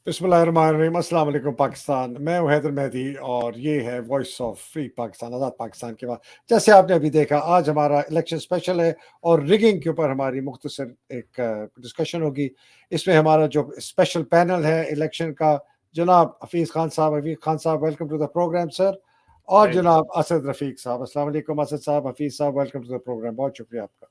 बिस्मिल्लाहिर्रहमानिर्रहीम। अस्सलाम वालेकुम पाकिस्तान। मैं हूं हैदर मेहदी और ये है वॉइस ऑफ फ्री पाकिस्तान, आज़ाद पाकिस्तान के बाद। जैसे आपने अभी देखा, आज हमारा इलेक्शन स्पेशल है और रिगिंग के ऊपर हमारी मुख्तसर एक डिस्कशन होगी। इसमें हमारा जो स्पेशल पैनल है इलेक्शन का, जनाब हफीज़ खान साहब। हफीज़ खान साहब, welcome to the program sir. और थैंक जनाब असद रफ़ीक साहब। अस्सलाम वालेकुम असद साहब। हफीज़ साहब, वेलकम टू द प्रोग्राम। बहुत शुक्रिया आपका।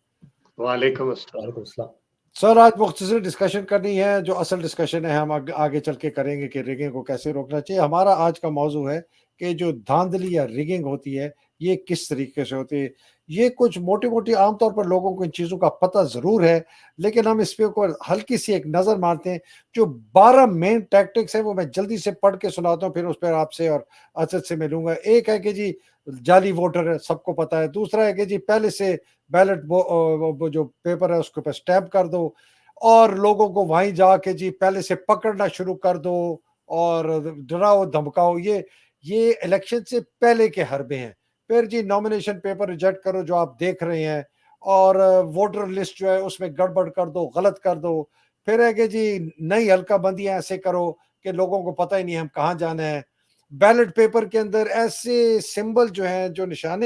वालेकुम अस्सलाम। वालेकुम अस्सलाम। सर, आज मुख्तसर डिस्कशन करनी है। जो असल डिस्कशन है हम आगे चल के करेंगे कि रिगिंग को कैसे रोकना चाहिए। हमारा आज का मौजू है कि जो धांधली या रिगिंग होती है, ये किस तरीके से होती है। ये कुछ मोटी-मोटी आमतौर पर लोगों को इन चीज़ों का पता ज़रूर है, लेकिन हम इस पे ऊपर हल्की सी एक नज़र मारते हैं। जो 12 मेन टैक्टिक्स हैं, वो मैं जल्दी से पढ़ के सुनाता हूँ, फिर उस पर आपसे और असद से मिलूँगा। एक है कि जी जाली वोटर है, सबको पता है। दूसरा है कि जी पहले से बैलेट वो जो पेपर है उसके ऊपर स्टैम्प कर दो और लोगों को वहीं जाके जी पहले से पकड़ना शुरू कर दो और डराओ धमकाओ। ये इलेक्शन से पहले के हरबे हैं। फिर जी नॉमिनेशन पेपर रिजेक्ट करो जो आप देख रहे हैं, और वोटर लिस्ट जो है उसमें गड़बड़ कर दो, गलत कर दो। फिर है कि जी नई हल्काबंदियां ऐसे करो कि लोगों को पता ही नहीं हम कहाँ जाना है। बैलेट पेपर के अंदर ऐसे सिंबल जो हैं, जो निशान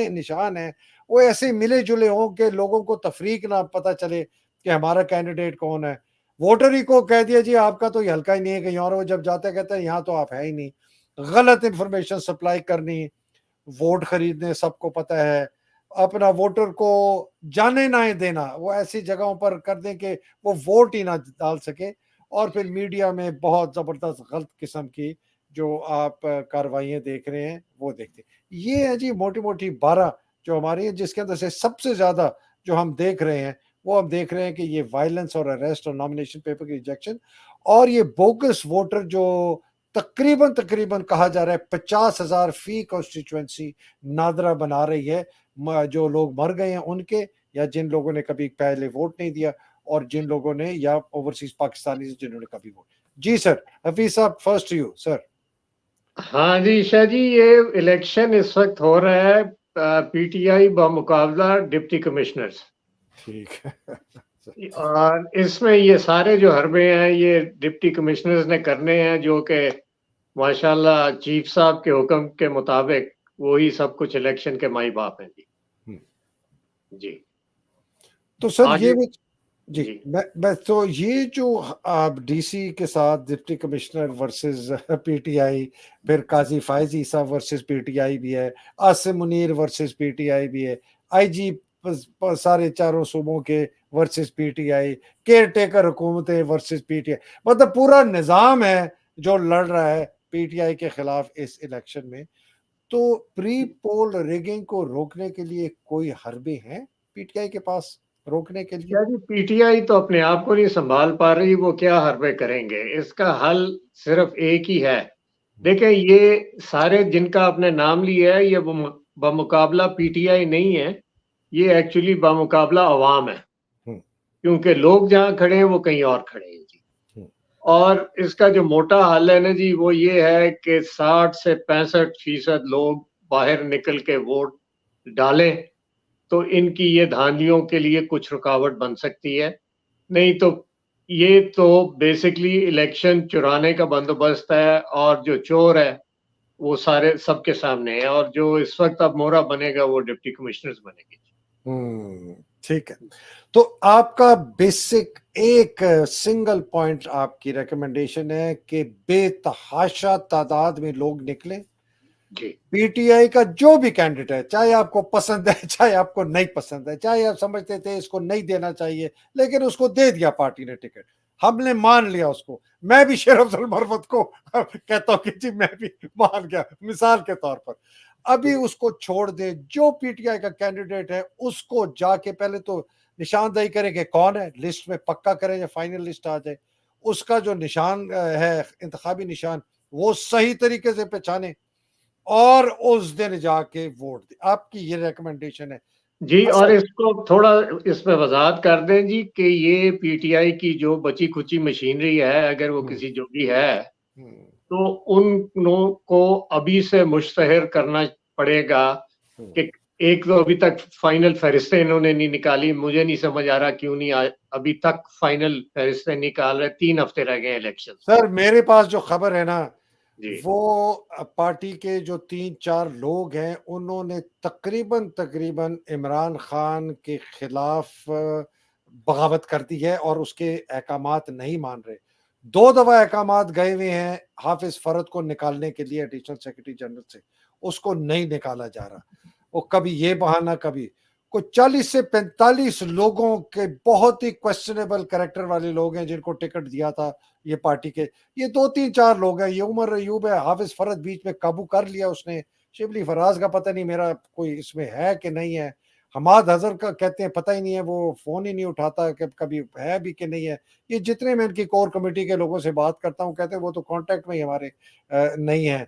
है, वो ऐसे मिले जुले हों कि लोगों को तफरीक ना पता चले कि हमारा कैंडिडेट कौन है। वोटर ही को कह दिया जी आपका तो ये हल्का ही नहीं है, कहीं और। वो जब जाते कहते हैं यहाँ तो आप है ही नहीं। गलत इंफॉर्मेशन सप्लाई करनी, वोट खरीदने सबको पता है। अपना वोटर को जाने ना ही देना, वो ऐसी जगहों पर कर दें कि वो वोट ही ना डाल सके। और फिर मीडिया में बहुत ज़बरदस्त गलत किस्म की जो आप कार्रवाइयाँ देख रहे हैं, वो देखते हैं। ये है जी मोटी-मोटी 12 जो हमारी है, जिसके अंदर से सबसे ज़्यादा जो हम देख रहे हैं, वो हम देख रहे हैं कि ये वायलेंस और अरेस्ट और नॉमिनेशन पेपर की रिजेक्शन, और ये बोगस वोटर जो तकरीबन कहा जा रहा है 50,000 फी कॉन्स्टिट्यूएंसी नादरा बना रही है। जो लोग मर गए हैं उनके, या जिन लोगों ने कभी पहले वोट नहीं दिया, और जिन लोगों ने, या ओवरसीज पाकिस्तानी जिन्होंने कभी वोट। जी सर, हफीज साहब, फर्स्ट यू सर। हाँ जी शाह जी, ये इलेक्शन इस वक्त हो रहा है पीटीआई बमुकाबला डिप्टी कमिश्नर्स। ठीक है। और इसमें ये सारे जो हरबे हैं ये डिप्टी कमिश्नर्स ने करने हैं, जो कि माशाल्लाह चीफ साहब के हुक्म के मुताबिक वही सब कुछ इलेक्शन के माई बाप हैं जी। जी तो सर आगे ये भी जी, जी मैं तो ये जो आप डीसी के साथ डिप्टी कमिश्नर वर्सेस पीटीआई, फिर काजी फायज ईसा वर्सेस पीटीआई भी है, आसिम मुनीर वर्सेस पीटीआई भी है, आईजी सारे चारों सूबों के वर्सेस पीटीआई, केयर टेकर हुकूमतें वर्सेस पीटीआई। मतलब पूरा निजाम है जो लड़ रहा है पीटीआई के खिलाफ इस इलेक्शन में। तो प्री पोल रिगिंग को रोकने के लिए कोई हरबे हैं पीटीआई के पास रोकने के लिए? शाह जी, पीटीआई तो अपने आप को नहीं संभाल पा रही, वो क्या हरबे करेंगे। इसका हल सिर्फ एक ही है। देखें, ये सारे जिनका आपने नाम लिया है, ये बमुकाबला पीटीआई नहीं है, ये एक्चुअली बमुकाबला अवाम है। हम्म, क्योंकि लोग जहां खड़े हैं वो कहीं और खड़े हैं जी। हम्म, और इसका जो मोटा हल है ना जी, वो ये है कि 60 से 65% लोग बाहर निकल के वोट डालें, तो इनकी ये धांधलियों के लिए कुछ रुकावट बन सकती है। नहीं तो ये तो बेसिकली इलेक्शन चुराने का बंदोबस्त है, और जो चोर है वो सारे सबके सामने है, और जो इस वक्त अब मोहरा बनेगा वो डिप्टी कमिश्नर्स बनेंगे। ठीक है। तो आपका बेसिक एक सिंगल पॉइंट आपकी रिकमेंडेशन है कि बेतहाशा तादाद में लोग निकले, जी पीटीआई का जो भी कैंडिडेट है, चाहे आपको पसंद है चाहे आपको नहीं पसंद है, चाहे आप समझते थे इसको नहीं देना चाहिए, लेकिन उसको दे दिया पार्टी ने टिकट, हमने मान लिया उसको। मैं भी शेर अफजल मरवत को कहता हूं कि जी मैं भी मान गया, मिसाल के तौर पर। अभी उसको छोड़ दे, जो पीटीआई का कैंडिडेट है उसको जाके पहले तो निशानदेही करें कि कौन है, लिस्ट में पक्का करें या फाइनल लिस्ट आ जाए, उसका जो निशान है इंतखाबी निशान, वो सही तरीके से पहचाने और उस दिन जाके वोट दे। आपकी ये रिकमेंडेशन है? जी। और असल इसको थोड़ा इसमें वजाहत कर दें जी कि ये पीटीआई की जो बची खुची मशीनरी है, अगर वो हम्म, किसी जो भी है, हम्म, तो उन लोगों को अभी से मुश्तहर करना पड़ेगा हम्म, कि एक तो अभी तक फाइनल फहरिस्तें इन्होंने नहीं निकाली, मुझे नहीं समझ आ रहा क्यों नहीं अभी तक फाइनल फहरिस्तें निकाल रहे। 3 हफ्ते रह गए इलेक्शन। सर मेरे पास जो खबर है ना, जी वो पार्टी के जो 3-4 लोग हैं उन्होंने तकरीबन इमरान खान के खिलाफ बगावत कर दी है और उसके अहकामात नहीं मान रहे। 2 दफा अहकामात गए हुए हैं हाफिज फरद को निकालने के लिए एडिशनल सेक्रेटरी जनरल से, उसको नहीं निकाला जा रहा। वो कभी ये बहाना, कभी कोई 40 से 45 लोगों के बहुत ही क्वेश्चनेबल कैरेक्टर वाले लोग हैं जिनको टिकट दिया था ये पार्टी के। ये 2-3-4 लोग हैं, ये उमर अयूब है, हाफिज फरद बीच में काबू कर लिया उसने, शिबली फराज का पता नहीं मेरा कोई इसमें है कि नहीं है, हमाद हजर का कहते हैं पता ही नहीं है, वो फोन ही नहीं उठाता कि कभी है भी कि नहीं है। ये जितने मैं इनकी कोर कमेटी के लोगों से बात करता हूँ कहते हैं वो तो कांटेक्ट में ही हमारे नहीं है।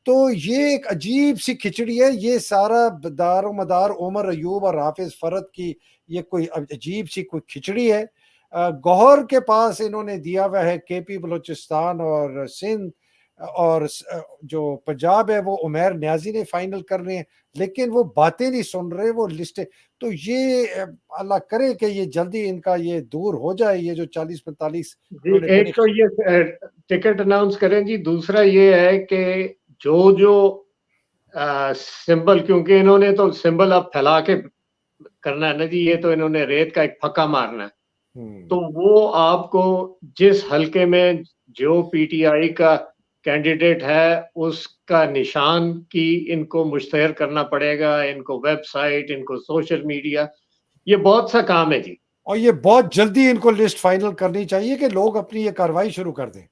तो ये एक अजीब सी खिचड़ी है, ये सारा दारो मदार उमर अयूब और हाफिज फरद की ये कोई अजीब सी कोई खिचड़ी है। गौहर के पास इन्होंने दिया हुआ है केपी बलोचिस्तान और सिंध, और जो पंजाब है वो उमैर न्याजी ने फाइनल कर रहे हैं, लेकिन वो बातें नहीं सुन रहे, वो लिस्टें। तो ये अल्लाह करे कि ये जल्दी इनका ये दूर हो जाए, ये जो 40-45 जी, उन्होंने बड़ी एक तो ये टिकट अनाउंस करें जी, दूसरा ये है कि जो सिंबल, क्योंकि इन्होंने तो सिंबल अब फैला के करना है ना जी, ये तो इन्होंने रेत का एक फक्का मारना है। तो वो आपको जिस हलके में जो पीटीआई का कैंडिडेट है उसका निशान की इनको मुश्तहर करना पड़ेगा, इनको वेबसाइट, इनको सोशल मीडिया, ये बहुत सा काम है जी। और ये बहुत जल्दी इनको लिस्ट फाइनल करनी चाहिए कि लोग अपनी ये कार्रवाई शुरू कर दें।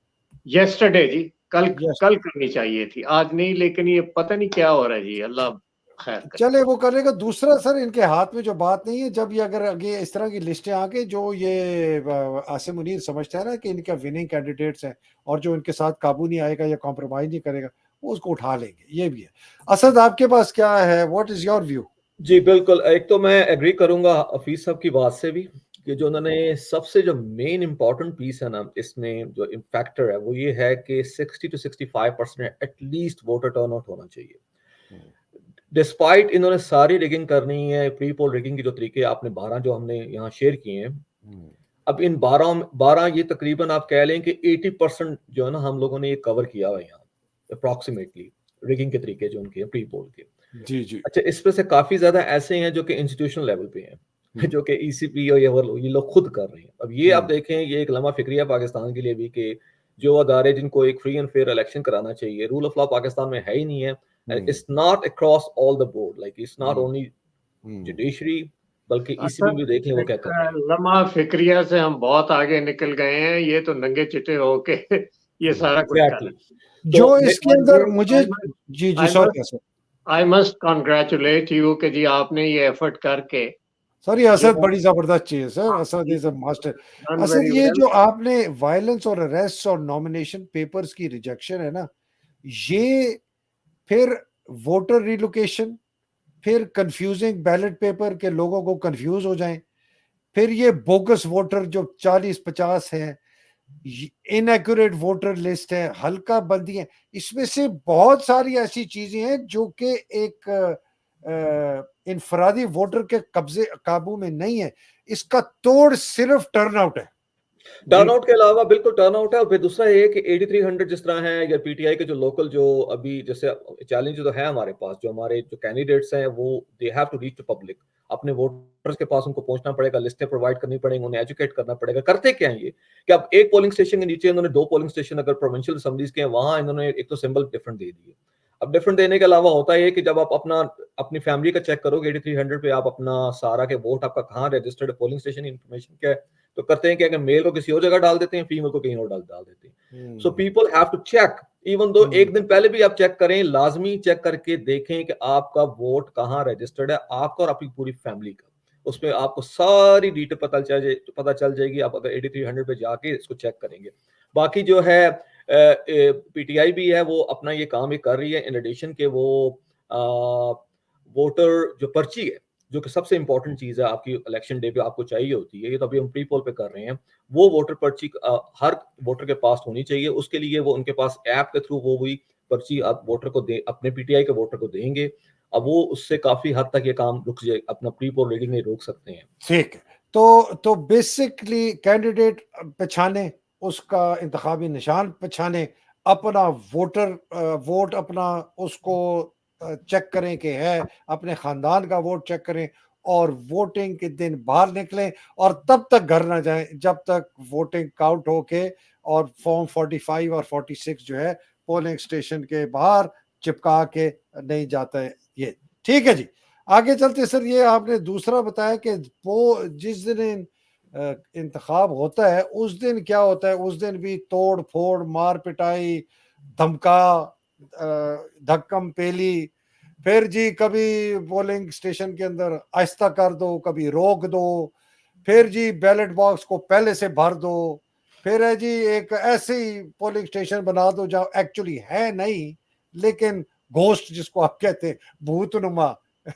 यस्टरडे जी, कल यस, कल करनी चाहिए थी, आज नहीं, लेकिन ये पता नहीं क्या हो रहा है जी, अल्लाह खैर करे। चले वो करेगा। दूसरा सर, इनके हाथ में जो बात नहीं है, जब ये अगर आगे इस तरह की लिस्टें आके जो ये आसिम मुनीर समझता है ना कि इनका विनिंग कैंडिडेट्स हैं और जो इनके साथ काबू नहीं आएगा या कॉम्प्रोमाइज नहीं करेगा, वो उसको उठा लेंगे, ये भी है। असद आपके पास क्या है, व्हाट इज योर व्यू? जी बिल्कुल, एक तो मैं एग्री करूंगा हफीज साहब की बात से भी कि जो उन्होंने सबसे जो मेन इंपॉर्टेंट पीस है ना इसमें जो फैक्टर है वो ये है कि 60 to 65% एटलीस्ट वोटर टर्नआउट होना चाहिए। डिस्पाइट इन्होंने सारी रिगिंग करनी है, प्री पोल रिगिंग के जो तरीके आपने 12 जो हमने यहाँ शेयर किए हैं, अब इन 12 ये तकरीबन आप कह लें कि 80% जो है ना हम लोगों ने ये कवर किया हुआ है यहाँ अप्रोक्सीमेटली, रिगिंग के तरीके जो उनके प्री पोल के। जी जी। अच्छा, इसमें से काफी ज्यादा ऐसे हैं जो कि इंस्टीट्यूशनल लेवल पे हैं, जो कि ईसीपी और ये लोग खुद कर रहे हैं। अब ये आप देखें, ये एक लम्हा फिक्रिया पाकिस्तान के लिए भी कि जो अदारे जिनको एक फ्री एंड फेयर इलेक्शन कराना चाहिए, रूल ऑफ लॉ पाकिस्तान में है ही नहीं है। It's not across all the board, like it's not only judiciary, बल्कि ईसीपी भी देख लें वो क्या कर रहे हैं। लम्हा फिक्रिया से हम बहुत आगे निकल गए हैं, ये तो नंगे चिट्टे होके ये सारा कुछ कर रहे एग्जैक्टली। हैं। जो तो इसके अंदर मुझे, जी जी sorry sir, I must congratulate you कि जी आपने ये एफर्ट करके सर ये जो असद बड़ी जबरदस्त चीज है sir, Asad is a master. Done Asad very ये वेल। जो आपने वायलेंस और अरेस्ट और नॉमिनेशन पेपर्स की रिजेक्शन है ना, ये फिर वोटर रिलोकेशन, फिर कंफ्यूजिंग बैलेट पेपर के लोगों को कंफ्यूज हो जाएं, फिर ये बोगस वोटर जो 40-50 है, इनएक्यूरेट वोटर लिस्ट है, हल्का बंदी है, इसमें से बहुत सारी ऐसी चीजें हैं जो कि एक इनफरादी वोटर के कब्जे काबू में नहीं है। इसका तोड़ सिर्फ टर्नआउट है। टर्नआउट के अलावा बिल्कुल टर्नआउट है, और फिर दूसरा ये कि 8300 जिस तरह है या पीटीआई के जो लोकल जो अभी जैसे चैलेंज तो है हमारे पास, जो हमारे जो कैंडिडेट्स हैं वो they have to reach the public, अपने वोटर्स के पास उनको पहुंचना पड़ेगा, लिस्टें प्रोवाइड करनी पड़ेंगी, उन्हें एजुकेट करना पड़ेगा। करते क्या है ये कि अब एक पोलिंग स्टेशन के नीचे इन्होंने 2 पोलिंग स्टेशन अगर प्रोविंशियल असेंबलीज के हैं वहां इन्होंने एक तो सिंबल डिफरेंट दे दिए। अब डिफरेंट देने के अलावा होता है कि जब आप अपनी फैमिली का चेक करोगे 8300 पे, आप अपना सारा के वोट आपका कहाँ रजिस्टर्ड पोलिंग स्टेशन इन्फॉर्मेशन क्या है, तो करते हैं क्या कि मेल को किसी और जगह डाल देते हैं, फीमेल को कहीं और डाल देते हैं। So people have to check, even though एक दिन पहले भी आप चेक करें, लाजमी चेक करके देखें कि आपका वोट कहाँ रजिस्टर्ड है, आपका और आपकी पूरी फैमिली का। उसमें आपको सारी डिटेल पता चल जाएगी, आप अगर 8300 पे जाके इसको चेक करेंगे। बाकी जो है पीटीआई भी है वो अपना ये काम ही कर रही है, इन एडिशन के वो वोटर जो पर्ची है जो कि सबसे इंपॉर्टेंट चीज है आपकी इलेक्शन डे पे आपको चाहिए होती है, ये तो अभी हम प्री पोल पे कर रहे हैं, वो वोटर पर्ची हर वोटर के पास होनी चाहिए। उसके लिए वो उनके पास ऐप के थ्रू वो हुई पर्ची आप वोटर को दे, अपने पीटीआई के वोटर को देंगे, अब वो उससे काफी हद तक ये काम रुक जाए, अपना प्री पोल रीडिंग नहीं रोक सकते हैं। ठीक है, तो बेसिकली कैंडिडेट पहचाने, उसका इंतखाबी निशान पहचाने, अपना वोट अपना उसको चेक करें कि है, अपने खानदान का वोट चेक करें और वोटिंग के दिन बाहर निकलें और तब तक घर ना जाएं जब तक वोटिंग काउंट होके और फॉर्म 45 और 46 जो है पोलिंग स्टेशन के बाहर चिपका के नहीं जाता है ये। ठीक है जी, आगे चलते सर, ये आपने दूसरा बताया कि वो जिस दिन इंतखाब होता है उस दिन क्या होता है, उस दिन भी तोड़ फोड़, मार पिटाई, धमका, धक्कम पेली, फिर जी कभी पोलिंग स्टेशन के अंदर आहिस्ता कर दो, कभी रोक दो, फिर जी बैलेट बॉक्स को पहले से भर दो, फिर है जी एक ऐसे ही पोलिंग स्टेशन बना दो जहाँ एक्चुअली है नहीं, लेकिन घोस्ट जिसको आप कहते हैं, भूतनुमा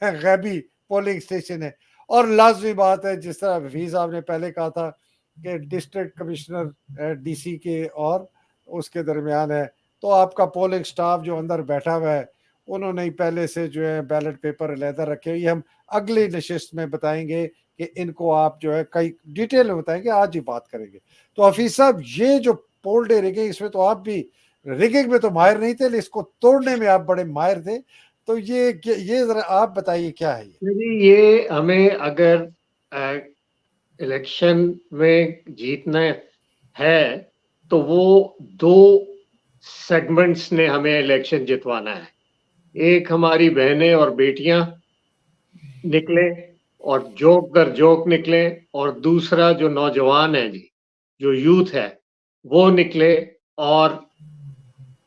गैबी पोलिंग स्टेशन है। और लाजमी बात है, जिस तरह हफीज साहब ने पहले कहा था कि डिस्ट्रिक्ट कमिश्नर डीसी के और उसके दरमियान है, तो आपका पोलिंग स्टाफ जो अंदर बैठा हुआ है उन्होंने ही पहले से जो है बैलेट पेपर अलहदा रखे। ये हम अगली नशिस्त में बताएंगे कि इनको आप जो है कई डिटेल में बताएंगे, आज ही बात करेंगे। तो हफीज साहब, ये जो पोल डे रिगिंग, इसमें तो आप भी रिगिंग में तो माहिर नहीं थे, लेकिन इसको तोड़ने में आप बड़े माहिर थे, तो ये जरा आप बताइए क्या है ये हमें अगर इलेक्शन में जीतना है तो वो दो सेगमेंट्स ने हमें इलेक्शन जितवाना है। एक हमारी बहनें और बेटियां निकले और जोक दर जोक निकले, और दूसरा जो नौजवान है जी, जो यूथ है, वो निकले। और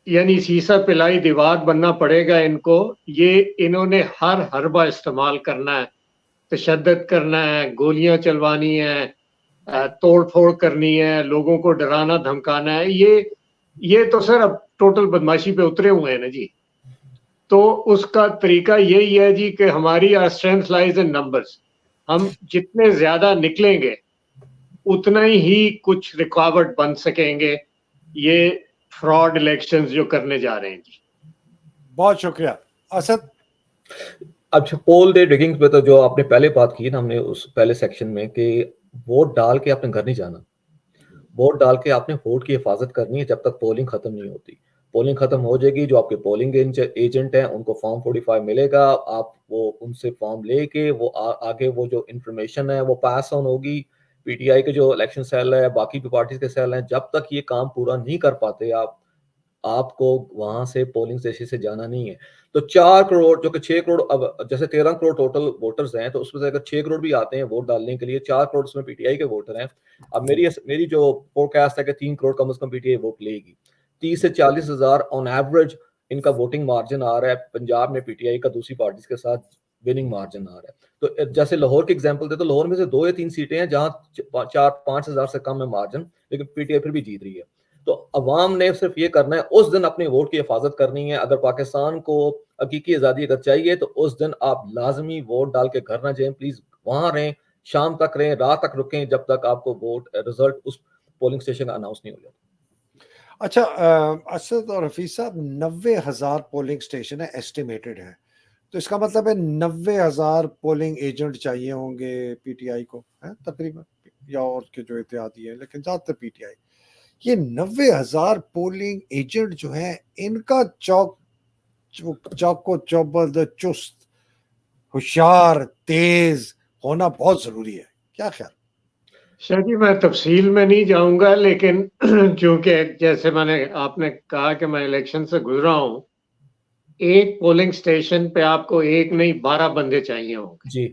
यानी सीसा पिलाई दीवार बनना पड़ेगा इनको। ये इन्होंने हर हरबा इस्तेमाल करना है, तशद्दुद करना है, गोलियां चलवानी है, तोड़ फोड़ करनी है, लोगों को डराना धमकाना है। ये तो सर अब टोटल बदमाशी पे उतरे हुए हैं ना जी। तो उसका तरीका यही है जी कि हमारी स्ट्रेंथ लाइज इन नंबर्स। हम जितने ज्यादा निकलेंगे उतना ही कुछ रुकावट बन सकेंगे ये फ्रॉड इलेक्शंस जो करने जा रहे हैं जी। बहुत शुक्रिया असद। अच्छा, पोल डे रिगिंग पे तो जो आपने पहले बात की ना, हमने उस पहले सेक्शन में, कि वोट डाल के आपने घर नहीं जाना, वोट डाल के आपने वोट की हिफाजत करनी है जब तक पोलिंग खत्म नहीं होती। पोलिंग खत्म हो जाएगी, जो आपके पोलिंग एजेंट हैं उनको फॉर्म 45 मिलेगा, आप वो उनसे फॉर्म लेके वो आगे वो जो इंफॉर्मेशन है वो पास ऑन होगी। पीटीआई के जो इलेक्शन सेल है, बाकी भी पार्टीज के सेल हैं, जब तक ये काम पूरा नहीं कर पाते आपको वहां से पोलिंग स्टेशन से जाना नहीं है। तो 4 करोड़, जो कि 6 करोड़, अब जैसे 13 करोड़ टोटल वोटर्स हैं, तो उसमें से अगर 6 करोड़ भी आते हैं वोट डालने के लिए, 4 करोड़ उसमें पीटीआई के वोटर हैं। अब मेरी जो फोरकास्ट है कि 3 करोड़ कम से कम पीटीआई वोट लेगी। 30 से 40 हजार ऑन एवरेज इनका वोटिंग मार्जिन आ रहा है। पंजाब में पीटीआई का दूसरी पार्टीज के साथ विनिंग मार्जिन आ रहा है। तो जैसे लाहौर की एग्जांपल दे, तो लाहौर में से 2 या 3 सीटें हैं जहां 4-5 हजार से कम है मार्जिन, लेकिन पीटीआई फिर भी जीत रही है। तो अवाम ने सिर्फ ये करना है, उस दिन अपने वोट की हिफाजत करनी है। अगर पाकिस्तान को हकीकी आज़ादी अगर चाहिए तो उस दिन आप लाजमी वोट डाल के घर ना जाएं, प्लीज वहां रहें, शाम तक रहें, रात तक रुकें, जब तक आपको वोट रिजल्ट उस पोलिंग स्टेशन का अनाउंस नहीं हो जाता। अच्छा असद और हफीज साहब, 90,000 पोलिंग स्टेशन है, एस्टिमेटेड है, तो इसका मतलब है 90,000 पोलिंग एजेंट चाहिए होंगे पीटीआई को, है तकरीबन, या और के जो इत्तेहादी है, लेकिन ज्यादातर पीटीआई। ये 90,000 पोलिंग एजेंट जो है, इनका चौको चौबंद, चुस्त, होशियार, तेज होना बहुत जरूरी है, क्या ख्याल? शायद जी मैं तफसील में नहीं जाऊंगा, लेकिन चूंकि जैसे आपने कहा कि मैं इलेक्शन से गुजरा हूं, एक पोलिंग स्टेशन पे आपको एक नहीं 12 बंदे चाहिए होंगे जी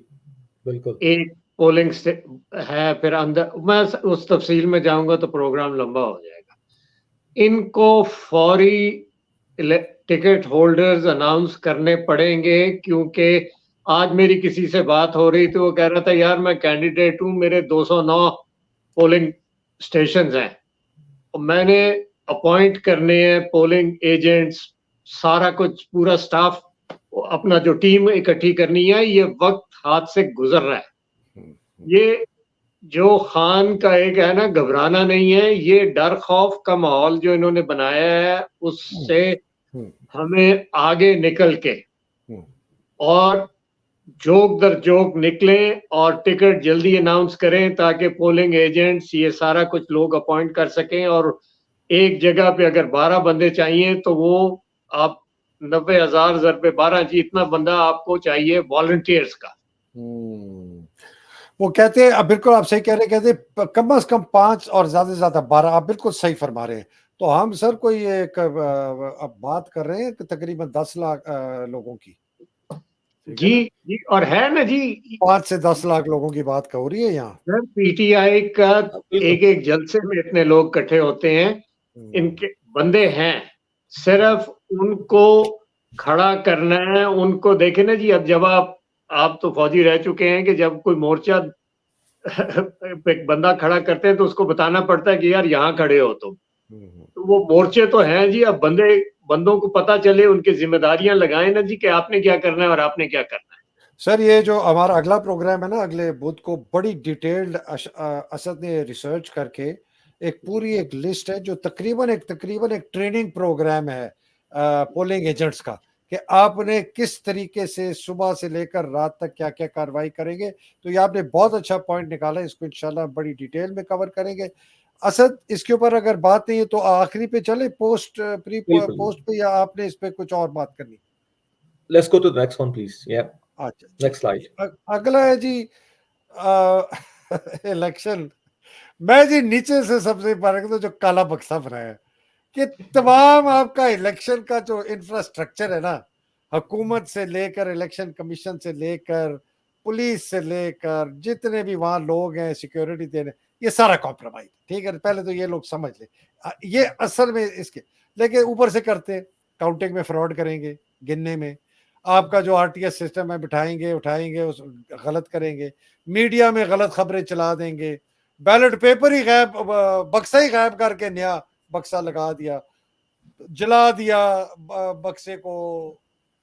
बिल्कुल। एक पोलिंग है। फिर अंदर मैं उस तफसील में जाऊंगा तो प्रोग्राम लंबा हो जाएगा। इनको फौरी टिकट होल्डर्स अनाउंस करने पड़ेंगे, क्योंकि आज मेरी किसी से बात हो रही थी, वो कह रहा था यार मैं कैंडिडेट हूं, मेरे 209 पोलिंग स्टेशंस हैं, और मैंने अपॉइंट करने हैं पोलिंग एजेंट्स, सारा कुछ पूरा स्टाफ, अपना जो टीम इकट्ठी करनी है, ये वक्त हाथ से गुजर रहा है। ये जो खान का एक है ना, घबराना नहीं है, ये डर खौफ का माहौल जो इन्होंने बनाया है, उससे हमें आगे निकल के और जोक दर जोक निकले और टिकट जल्दी अनाउंस करें ताकि पोलिंग एजेंट्स ये सारा कुछ लोग अपॉइंट कर सकें। और एक जगह पे अगर 12 बंदे चाहिए तो वो आप 90,000 ज़रबे 12 जी इतना बंदा आपको चाहिए वॉलंटियर्स का। वो कहते हैं, अब बिल्कुल आप सही कह रहे हैं, कहते हैं कम से कम 5 और ज्यादा से ज्यादा 12, आप बिल्कुल सही फरमा रहे हैं। तो हम सर कोई एक अब बात कर रहे हैं कि तकरीबन 10 लाख लोगों की, ठीक है जी ना? जी, और है ना जी 5 से 10 लाख लोगों की बात हो रही है यहाँ। सर, पीटीआई का बिल्कुल एक एक जलसे में इतने लोग इकट्ठे होते हैं, इनके बंदे हैं, सिर्फ उनको खड़ा करना है। उनको देखे ना जी, अब जब आप तो फौजी रह चुके हैं कि जब कोई मोर्चा एक बंदा खड़ा करते हैं तो उसको बताना पड़ता है कि यार यहाँ खड़े हो तुम। तो वो मोर्चे तो हैं जी, अब बंदों को पता चले, उनकी जिम्मेदारियां लगाएं ना जी कि आपने क्या करना है और आपने क्या करना है। सर ये जो हमारा अगला प्रोग्राम है ना, अगले बुध को, बड़ी डिटेल्ड असद ने रिसर्च करके एक पूरी एक लिस्ट है जो तकरीबन एक ट्रेनिंग प्रोग्राम है पोलिंग एजेंट्स का, कि आपने किस तरीके से सुबह से लेकर रात तक क्या क्या कार्रवाई करेंगे। तो ये आपने बहुत अच्छा पॉइंट निकाला, इसको इंशाल्लाह बड़ी डिटेल में कवर करेंगे। असद, इसके ऊपर अगर बात नहीं है तो आखिरी पे चले, बिल्कुल। पोस्ट पे, या आपने इस पे कुछ और बात करनी? Let's go to the next one please. या अच्छा नेक्स्ट स्लाइड। अगला है जी इलेक्शन। मैं जी नीचे से सबसे पहले तो जो काला बक्सा बनाया है कि तमाम आपका इलेक्शन का जो इंफ्रास्ट्रक्चर है ना, हुकूमत से लेकर, इलेक्शन कमीशन से लेकर, पुलिस से लेकर, जितने भी वहां लोग हैं सिक्योरिटी देने, ये सारा कॉम्प्रोमाइज, ठीक है, पहले तो ये लोग समझ ले। ये असल में इसके, लेकिन ऊपर से करते हैं, काउंटिंग में फ्रॉड करेंगे, गिनने में आपका जो आरटीएस सिस्टम है बिठाएंगे उठाएंगे, उस गलत करेंगे, मीडिया में गलत खबरें चला देंगे, बैलेट पेपर ही गायब, बक्सा ही गायब करके नया बक्सा लगा दिया, जला दिया, बक्से को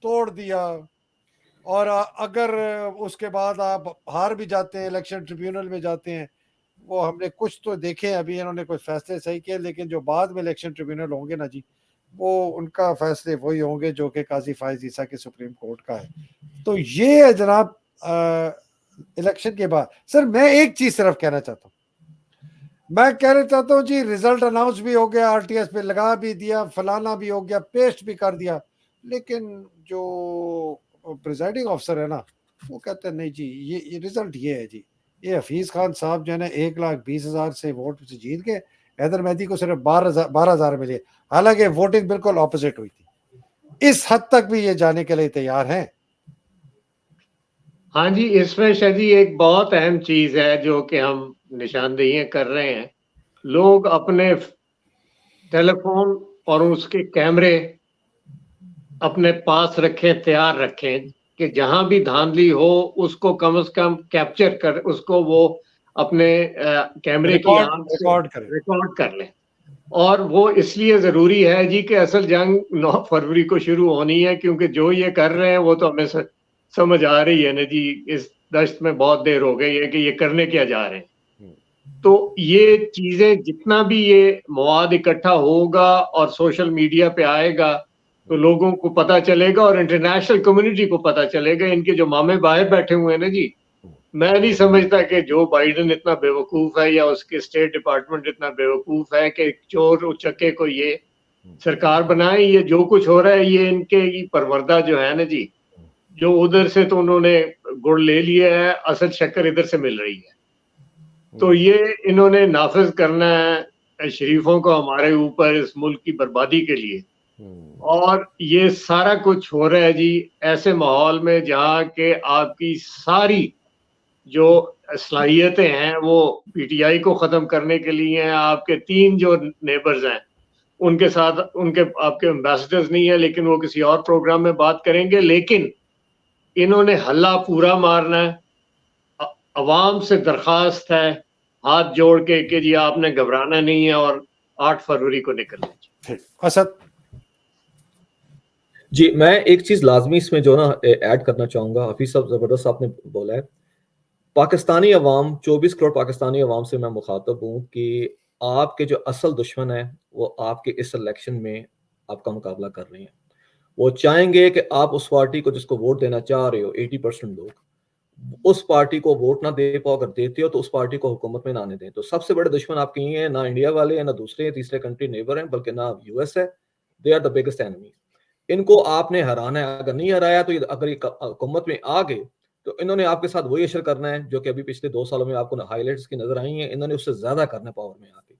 तोड़ दिया। और अगर उसके बाद आप हार भी जाते हैं, इलेक्शन ट्रिब्यूनल में जाते हैं, वो हमने कुछ तो देखे हैं, अभी इन्होंने कुछ फैसले सही किए, लेकिन जो बाद में इलेक्शन ट्रिब्यूनल होंगे ना जी, वो उनका फैसले वही होंगे जो कि काजी फायज ईसा के सुप्रीम कोर्ट का है। तो ये है जनाब इलेक्शन के बाद। सर मैं एक चीज सिर्फ कहना चाहता हूँ, मैं कहना चाहता हूँ जी, रिजल्ट अनाउंस भी हो गया, आरटीएस पे लगा भी दिया, फलाना भी हो गया, पेस्ट भी कर दिया, लेकिन जो प्रिजाइडिंग ऑफिसर है ना, वो कहते हैं नहीं जी, ये रिजल्ट ये है जी, ये हफीज खान साहब जो है ना 1,20,000 से वोट से जीत गए, हैदर मेहदी को सिर्फ 12,000 मिले, हालांकि वोटिंग बिल्कुल ऑपोजिट हुई थी। इस हद तक भी ये जाने के लिए तैयार हैं। हाँ जी, इसमें शायद एक बहुत अहम चीज है जो कि हम निशानदेही कर रहे हैं। लोग अपने टेलीफोन और उसके कैमरे अपने पास रखें, तैयार रखें कि जहां भी धांधली हो उसको कम से कम कैप्चर कर, उसको वो अपने कैमरे की रिकॉर्ड आंख से रिकॉर्ड करें। रिकॉर्ड कर लें। और वो इसलिए जरूरी है जी कि असल जंग 9 फरवरी को शुरू होनी है, क्योंकि जो ये कर रहे हैं वो तो हमें समझ आ रही है ना जी, इस दश्त में बहुत देर हो गई है कि ये करने क्या जा रहे हैं। तो ये चीजें, जितना भी ये मवाद इकट्ठा होगा और सोशल मीडिया पे आएगा तो लोगों को पता चलेगा और इंटरनेशनल कम्युनिटी को पता चलेगा। इनके जो मामे बाहर बैठे हुए हैं ना जी, मैं नहीं समझता कि जो बाइडेन इतना बेवकूफ है या उसके स्टेट डिपार्टमेंट इतना बेवकूफ है कि चोर उचक्के को ये सरकार बनाए। ये जो कुछ हो रहा है ये इनके परवरदा जो है ना जी, जो उधर से तो उन्होंने गुड़ ले लिया है, असल शक्कर इधर से मिल रही है। तो ये इन्होंने नाफिज करना है शरीफों को हमारे ऊपर, इस मुल्क की बर्बादी के लिए। और ये सारा कुछ हो रहा है जी ऐसे माहौल में जहाँ के आपकी सारी जो सलाहियतें हैं वो पीटीआई को खत्म करने के लिए हैं। आपके 3 जो नेबर्स हैं उनके साथ उनके आपके एम्बेसडर्स नहीं है, लेकिन वो किसी और प्रोग्राम में बात करेंगे। लेकिन इन्होंने हल्ला पूरा मारना है। अवाम से दरखास्त है हाथ जोड़ के कि जी आपने घबराना नहीं है और 8 फरवरी को निकलना चाहिए। असद जी, मैं एक चीज लाजमी इसमें जो ना ऐड करना चाहूंगा, हफीज साहब जबरदस्त आपने बोला है। पाकिस्तानी अवाम, 24 करोड़ पाकिस्तानी अवाम से मैं मुखातब हूँ कि आपके जो असल दुश्मन है वो आपके इस इलेक्शन में आपका मुकाबला कर रहे हैं। वो चाहेंगे कि आप उस पार्टी को जिसको वोट देना चाह रहे हो, 80% लोग उस पार्टी को वोट ना दे पाओ, अगर देते हो तो उस पार्टी को हुकूमत में ना आने दें। तो सबसे बड़े दुश्मन आपके ये हैं, ना इंडिया वाले हैं, ना दूसरे तीसरे कंट्री नेबर हैं, बल्कि ना यूएस है। They are the biggest enemy. इनको आपने हराना है। अगर नहीं हराया तो अगर ये हुकूमत में आ गए तो इन्होंने आपके साथ वही अशर करना है जो कि अभी पिछले 2 सालों में आपको हाईलाइट्स की नजर आई हैं। इन्होंने उससे ज्यादा करना है पावर में आके।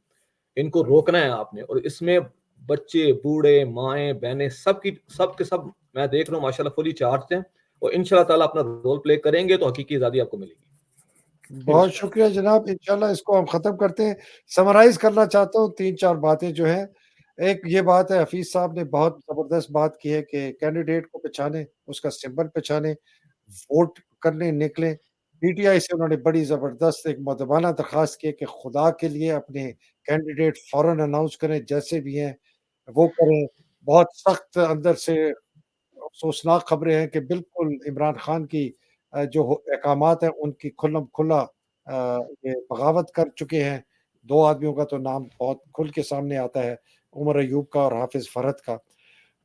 इनको रोकना है आपने, और इसमें बच्चे, बूढ़े, माएँ, बहनें, सबके सब मैं देख रहा हूँ माशाल्लाह फुली चार्ज हैं, और इंशाल्लाह ताला अपना रोल प्ले करेंगे तो हकीकी आज़ादी आपको मिलेगी। बहुत इंशाल्लाह। शुक्रिया जनाब, इंशाल्लाह इसको हम ख़त्म करते हैं। समराइज़ करना चाहता हूँ 3-4 बातें जो हैं। एक ये बात है, हफ़ीज़ साहब ने बहुत ज़बरदस्त बात की है कि कैंडिडेट को पहचानें, उसका सिंबल पहचानें, वोट करने निकलें। पीटीआई से उन्होंने बड़ी ज़बरदस्त एक मुअद्दबाना दरख़्वास्त की है कि खुदा के लिए अपने कैंडिडेट फ़ौरन अनाउंस करें, जैसे भी हैं, वो करें। बहुत सख्त अंदर से अफ़सोसनाक खबरें हैं कि बिल्कुल इमरान खान की जो अहकामात हैं उनकी खुल्लम-खुल्ला ये बगावत कर चुके हैं। 2 आदमियों का तो नाम बहुत खुल के सामने आता है, उमर अय्यूब का और हाफ़िज़ फ़रहत का।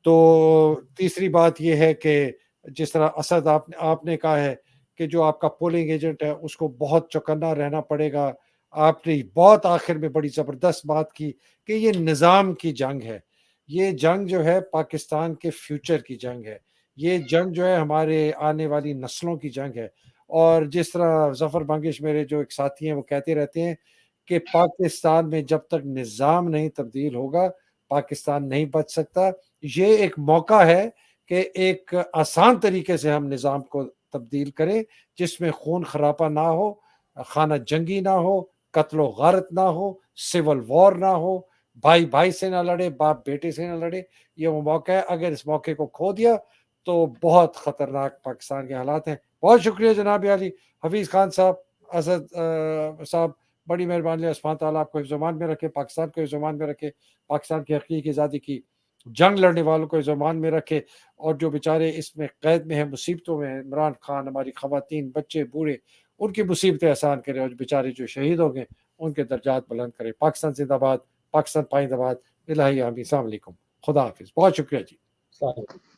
तो तीसरी बात ये है कि जिस तरह असद आपने आपने कहा है कि जो आपका पोलिंग एजेंट है उसको बहुत चौकन्ना रहना पड़ेगा। आपने बहुत आखिर में बड़ी ज़बरदस्त बात की कि ये निज़ाम की जंग है। ये जंग जो है पाकिस्तान के फ्यूचर की जंग है। ये जंग जो है हमारे आने वाली नस्लों की जंग है। और जिस तरह ज़फ़र मंगिश मेरे जो एक साथी हैं वो कहते रहते हैं कि पाकिस्तान में जब तक निज़ाम नहीं तब्दील होगा, पाकिस्तान नहीं बच सकता। ये एक मौका है कि एक आसान तरीके से हम निज़ाम को तब्दील करें, जिसमें खून-खराबा ना हो, खाना जंगी ना हो, कत्ल-ओ-गारत ना हो, सिविल वॉर ना हो, भाई-भाई से ना लड़े, बाप-बेटे से ना लड़े। ये वो मौका है, अगर इस मौके को खो दिया, तो बहुत खतरनाक पाकिस्तान के हालात हैं। बहुत शुक्रिया जनाब याली हफ़ीज़ खान साहब, असद साहब, बड़ी मेहरबानी। अल्लाह सुब्हान तआला आपको हिफ्ज़-ओ-अमान में रखे, पाकिस्तान को हिफ्ज़-ओ-अमान में रखे, पाकिस्तान की हकीकी आज़ादी की जंग लड़ने वालों को हिफ्ज़-ओ-अमान में रखे, और जो बेचारे इसमें कैद में हैं, मुसीबतों में हैं, इमरान खान, हमारी ख़वातीन, बच्चे, बूढ़े, उनकी मुसीबतें आसान करे, और बेचारे जो शहीद हो गए, उनके दर्जात बुलंद करे। पाकिस्तान ज़िंदाबाद, पाकिस्तान पाइंदाबाद। इलाही आमीन। अस्सलाम वालेकुम। खुदा हाफ़िज़। बहुत शुक्रिया जी। अस्सलाम वालेकुम।